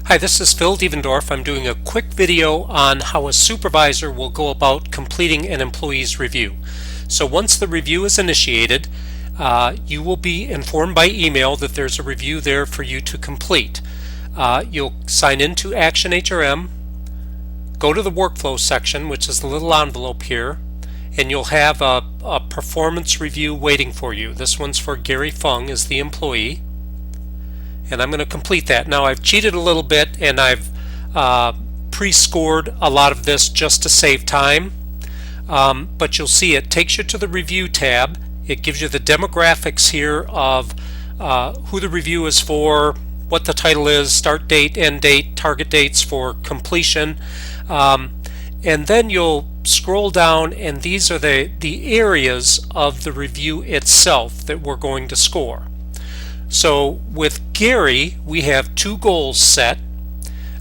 Hi, this is Phil Devendorf. I'm doing a quick video on how a supervisor will go about completing an employee's review. So once the review is initiated, you will be informed by email that there's a review there for you to complete. You'll sign into ActionHRM, go to the workflow section, which is the little envelope here, and you'll have a performance review waiting for you. This one's for Gary Fung as the employee. And I'm going to complete that. Now I've cheated a little bit and I've pre-scored a lot of this just to save time, but you'll see it takes you to the review tab. It gives you the demographics here of who the review is for, what the title is, start date, end date, target dates for completion, and then you'll scroll down and these are the areas of the review itself that we're going to score. So with Gary, we have 2 goals set.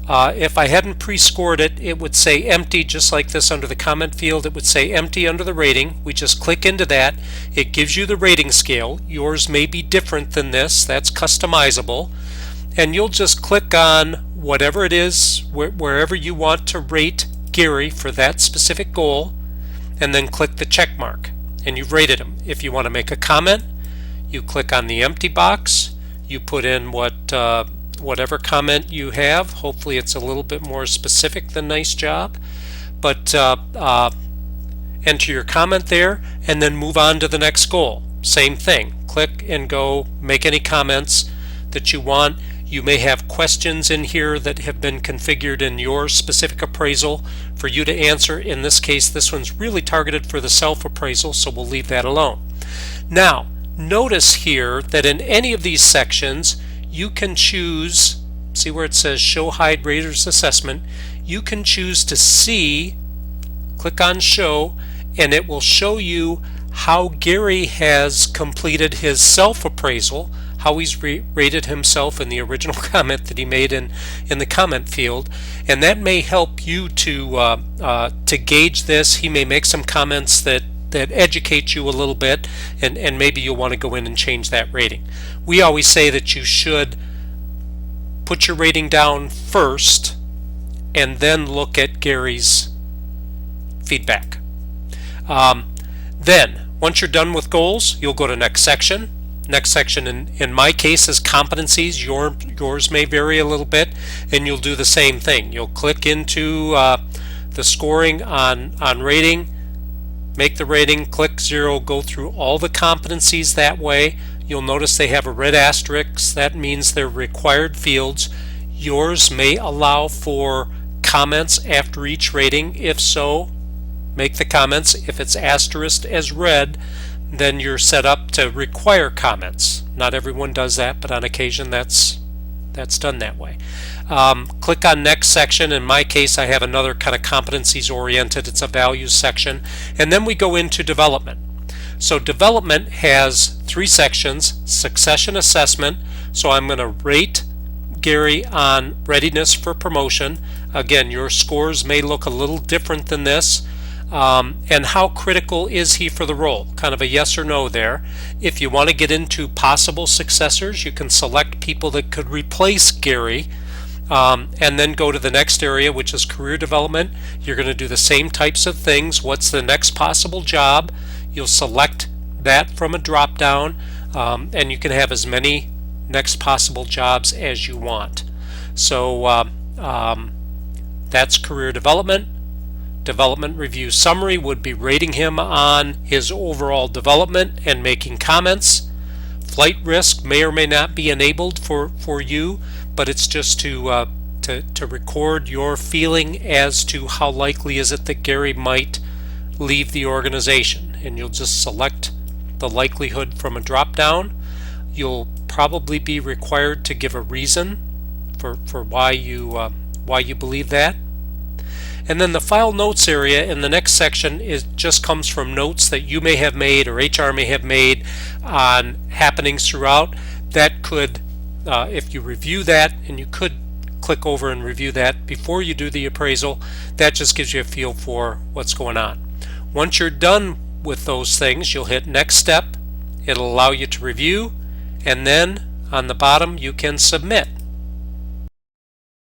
If I hadn't pre-scored it, it would say empty, just like this under the comment field. It would say empty under the rating. We just click into that. It gives you the rating scale. Yours may be different than this. That's customizable. And you'll just click on whatever it is, wherever you want to rate Gary for that specific goal, and then click the check mark. And you've rated him. If you want to make a comment, you click on the empty box, you put in whatever comment you have. Hopefully it's a little bit more specific than nice job, but enter your comment there and then move on to the next goal. Same thing, click and go make any comments that you want. You may have questions in here that have been configured in your specific appraisal for you to answer. In this case, this one's really targeted for the self-appraisal, so we'll leave that alone. Now notice here that in any of these sections you can choose, see where it says show hide rater's assessment, you can choose to see, click on show, and it will show you how Gary has completed his self-appraisal, how he's rated himself in the original comment that he made in the comment field, and that may help you to gauge this. He may make some comments that educate you a little bit, and maybe you'll want to go in and change that rating. We always say that you should put your rating down first and then look at Gary's feedback. Then once you're done with goals, you'll go to next section. Next section in my case is competencies. Yours may vary a little bit, and you'll do the same thing. You'll click into the scoring on rating, make the rating, click 0, go through all the competencies that way. You'll notice they have a red asterisk. That means they're required fields. Yours may allow for comments after each rating. If so, make the comments. If it's asterisked as red, then you're set up to require comments. Not everyone does that, but on occasion that's done that way. Click on next section. In my case, I have another kind of competencies oriented. It's a values section. And then we go into development. So development has 3 sections: succession assessment. So I'm going to rate Gary on readiness for promotion. Again, your scores may look a little different than this. And how critical is he for the role? Kind of a yes or no there. If you want to get into possible successors, you can select people that could replace Gary, and then go to the next area, which is career development. You're going to do the same types of things. What's the next possible job? You'll select that from a drop down, and you can have as many next possible jobs as you want. So that's career development. Development review summary would be rating him on his overall development and making comments. Flight risk may or may not be enabled for you, but it's just to record your feeling as to how likely is it that Gary might leave the organization, and you'll just select the likelihood from a drop down. You'll probably be required to give a reason for why you believe that. And then the file notes area in the next section just comes from notes that you may have made or HR may have made on happenings throughout. That could, if you review that, and you could click over and review that before you do the appraisal, that just gives you a feel for what's going on. Once you're done with those things, you'll hit next step. It'll allow you to review, and then on the bottom you can submit.